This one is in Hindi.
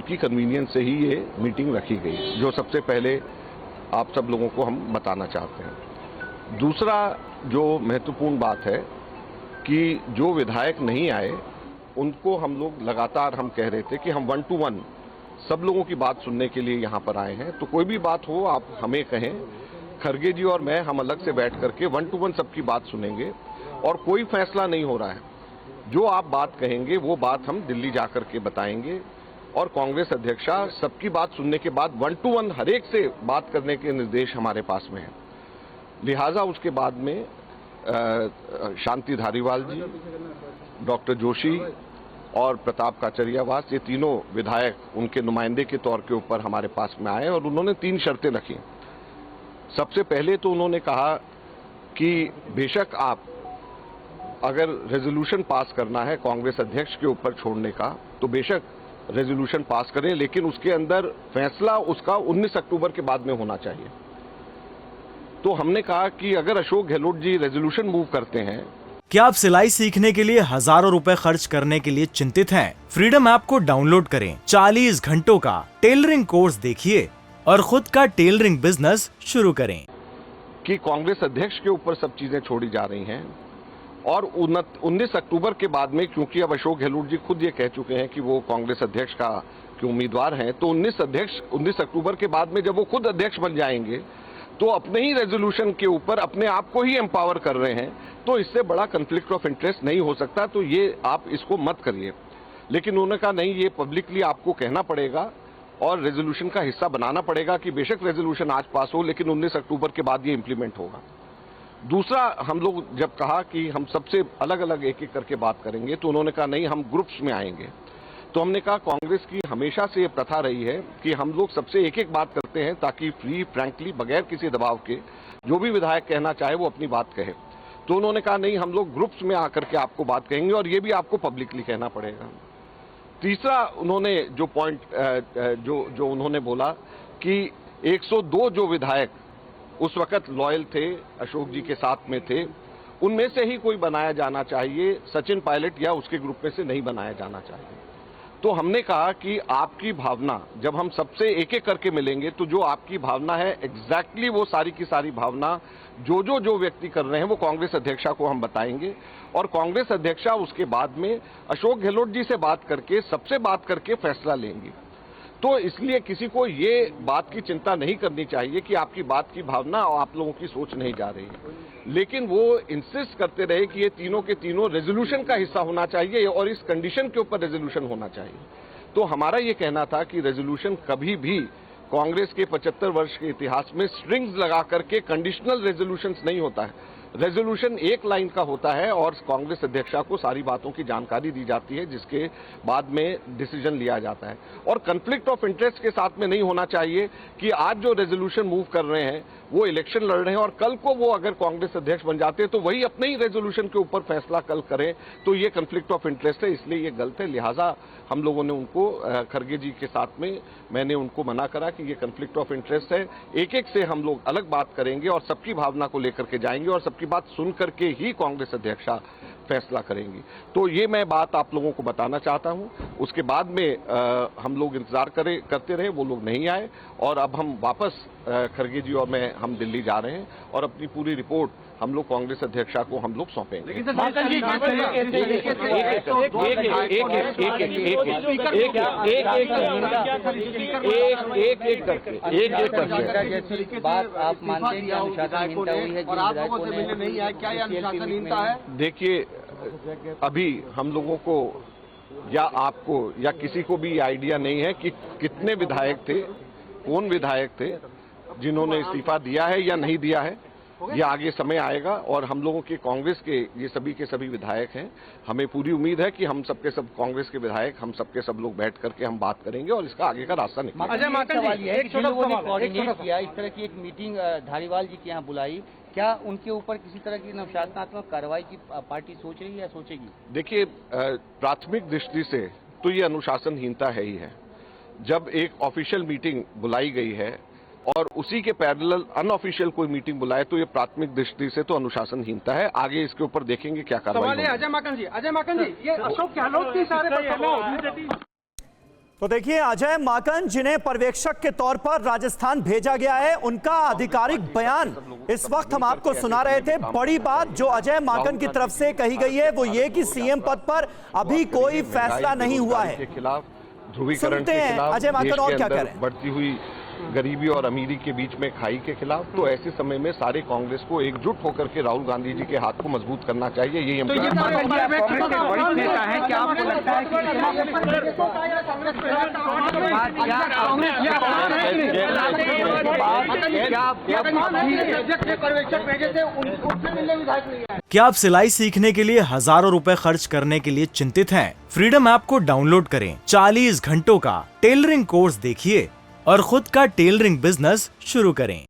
उनकी कन्वीनियंस से ही ये मीटिंग रखी गई, जो सबसे पहले आप सब लोगों को हम बताना चाहते हैं। दूसरा जो महत्वपूर्ण बात है कि जो विधायक नहीं आए उनको हम लोग लगातार हम कह रहे थे कि हम 1 to 1 सब लोगों की बात सुनने के लिए यहाँ पर आए हैं, तो कोई भी बात हो आप हमें कहें, खरगे जी और मैं हम अलग से बैठ करके 1 to 1 सबकी बात सुनेंगे और कोई फैसला नहीं हो रहा है। जो आप बात कहेंगे वो बात हम दिल्ली जाकर के बताएंगे और कांग्रेस अध्यक्षा सबकी बात सुनने के बाद 1 to 1 हर एक से बात करने के निर्देश हमारे पास में है। लिहाजा उसके बाद में शांति धारीवाल जी, डॉक्टर जोशी और प्रताप काचरियावास, ये तीनों विधायक उनके नुमाइंदे के तौर के ऊपर हमारे पास में आए और उन्होंने 3 शर्तें रखी। सबसे पहले तो उन्होंने कहा कि बेशक आप अगर रेजोल्यूशन पास करना है कांग्रेस अध्यक्ष के ऊपर छोड़ने का तो बेशक रेजोल्यूशन पास करें, लेकिन उसके अंदर फैसला उसका 19 अक्टूबर के बाद में होना चाहिए। तो हमने कहा कि अगर अशोक गहलोत जी रेजोल्यूशन मूव करते हैं। क्या आप सिलाई सीखने के लिए हजारों रुपए खर्च करने के लिए चिंतित हैं? फ्रीडम ऐप को डाउनलोड करें, 40 घंटों का टेलरिंग कोर्स देखिए और खुद का टेलरिंग बिजनेस शुरू करें। कि कांग्रेस अध्यक्ष के ऊपर सब चीजें छोड़ी जा रही हैं और 19 अक्टूबर के बाद में, क्योंकि अब अशोक गहलोत जी खुद ये कह चुके हैं कि वो कांग्रेस अध्यक्ष के उम्मीदवार हैं, तो 19 अक्टूबर के बाद में जब वो खुद अध्यक्ष बन जाएंगे तो अपने ही रेजोल्यूशन के ऊपर अपने आप को ही एम्पावर कर रहे हैं, तो इससे बड़ा कन्फ्लिक्ट ऑफ इंटरेस्ट नहीं हो सकता, तो ये आप इसको मत करिए। लेकिन उन्होंने कहा नहीं, ये पब्लिकली आपको कहना पड़ेगा और रेजोल्यूशन का हिस्सा बनाना पड़ेगा कि बेशक रेजोल्यूशन आज पास हो लेकिन 19 अक्टूबर के बाद ये इंप्लीमेंट होगा। दूसरा, हम लोग जब कहा कि हम सबसे अलग अलग एक एक करके बात करेंगे तो उन्होंने कहा नहीं, हम ग्रुप्स में आएंगे। तो हमने कहा कांग्रेस की हमेशा से ये प्रथा रही है कि हम लोग सबसे एक एक बात करते हैं ताकि फ्री फ्रैंकली बगैर किसी दबाव के जो भी विधायक कहना चाहे वो अपनी बात कहे। तो उन्होंने कहा नहीं, हम लोग ग्रुप्स में आकर के आपको बात कहेंगे और ये भी आपको पब्लिकली कहना पड़ेगा। तीसरा, उन्होंने जो पॉइंट जो उन्होंने बोला कि 102 जो विधायक उस वक्त लॉयल थे, अशोक जी के साथ में थे, उनमें से ही कोई बनाया जाना चाहिए, सचिन पायलट या उसके ग्रुप में से नहीं बनाया जाना चाहिए। तो हमने कहा कि आपकी भावना, जब हम सबसे एक एक करके मिलेंगे तो जो आपकी भावना है एग्जैक्टली वो सारी की सारी भावना जो व्यक्ति कर रहे हैं वो कांग्रेस अध्यक्षा को हम बताएंगे और कांग्रेस अध्यक्षा उसके बाद में अशोक गहलोत जी से बात करके, सबसे बात करके फैसला लेंगी। तो इसलिए किसी को ये बात की चिंता नहीं करनी चाहिए कि आपकी बात की भावना और आप लोगों की सोच नहीं जा रही है, लेकिन वो इंसिस्ट करते रहे कि ये तीनों के तीनों रेजोल्यूशन का हिस्सा होना चाहिए और इस कंडीशन के ऊपर रेजोल्यूशन होना चाहिए। तो हमारा ये कहना था कि रेजोल्यूशन कभी भी कांग्रेस के 75 वर्ष के इतिहास में स्ट्रिंग्स लगा करके कंडीशनल रेजोल्यूशंस नहीं होता है। रेजोल्यूशन एक लाइन का होता है और कांग्रेस अध्यक्षा को सारी बातों की जानकारी दी जाती है जिसके बाद में डिसीजन लिया जाता है। और कन्फ्लिक्ट ऑफ इंटरेस्ट के साथ में नहीं होना चाहिए कि आज जो रेजोल्यूशन मूव कर रहे हैं वो इलेक्शन लड़ रहे हैं और कल को वो अगर कांग्रेस अध्यक्ष बन जाते हैं तो वही अपने ही रेजोल्यूशन के ऊपर फैसला कल करें, तो ये कन्फ्लिक्ट ऑफ इंटरेस्ट है, इसलिए ये गलत है। लिहाजा हम लोगों ने उनको, खरगे जी के साथ में मैंने उनको मना करा कि ये कन्फ्लिक्ट ऑफ इंटरेस्ट है, एक एक से हम लोग अलग बात करेंगे और सबकी भावना को लेकर के जाएंगे और सबकी बात सुन करके ही कांग्रेस अध्यक्षा फैसला करेंगी। तो ये मैं बात आप लोगों को बताना चाहता हूं। उसके बाद में हम लोग इंतजार करते रहे, वो लोग नहीं आए और अब हम वापस खरगे जी और मैं हम दिल्ली जा रहे हैं और अपनी पूरी रिपोर्ट हम लोग कांग्रेस अध्यक्षा को हम लोग सौंपेंगे। देखिए, अभी हम लोगों को या आपको या किसी को भी आइडिया नहीं है कि कितने विधायक थे, कौन विधायक थे जिन्होंने इस्तीफा दिया है या नहीं दिया है। ये आगे समय आएगा और हम लोगों के कांग्रेस के ये सभी के सभी विधायक हैं। हमें पूरी उम्मीद है कि हम सबके सब कांग्रेस के विधायक, हम सबके सब लोग बैठ करके हम बात करेंगे और इसका आगे का रास्ता निकालेंगे। अजय माकन जी, एक छोटा सा कोऑर्डिनेट किया, इस तरह की एक मीटिंग धारीवाल जी के यहाँ बुलाई, क्या उनके ऊपर किसी तरह की अनुशासनात्मक कार्रवाई की पार्टी सोच रही है या सोचेगी? देखिए, प्राथमिक दृष्टि से तो ये अनुशासनहीनता है ही है। जब एक ऑफिशियल मीटिंग बुलाई गई है और उसी के पैरेलल अनऑफिशियल कोई मीटिंग बुलाए तो ये प्राथमिक दृष्टि से तो अनुशासनहीनता है। आगे इसके ऊपर देखेंगे क्या कार्रवाई होगी। अजय माकन जी, ये अशोक गहलोत की सारे तो देखिए, अजय माकन जिन्हें पर्यवेक्षक के तौर पर राजस्थान भेजा गया है, उनका आधिकारिक बयान इस वक्त हम आपको सुना रहे थे। बड़ी बात जो अजय माकन की तरफ से कही गई है वो ये कि सीएम पद पर अभी कोई फैसला नहीं हुआ है। ध्रुवीकरण सुनते के हैं खिलाफ, अजय माकन देश और के क्या अंदर कह रहे हैं। बढ़ती हुई गरीबी और अमीरी के बीच में खाई के खिलाफ। तो ऐसे समय में सारे कांग्रेस को एकजुट होकर के राहुल गांधी जी के हाथ को मजबूत करना चाहिए। यही हम तो ये माकन जी आप कांग्रेस के वरिष्ठ नेता हैं, क्या आपको लगता है कि क्या आप सिलाई सीखने के लिए हजारों रुपए खर्च करने के लिए चिंतित हैं? फ्रीडम ऐप को डाउनलोड करें, 40 घंटों का टेलरिंग कोर्स देखिए और खुद का टेलरिंग बिजनेस शुरू करें।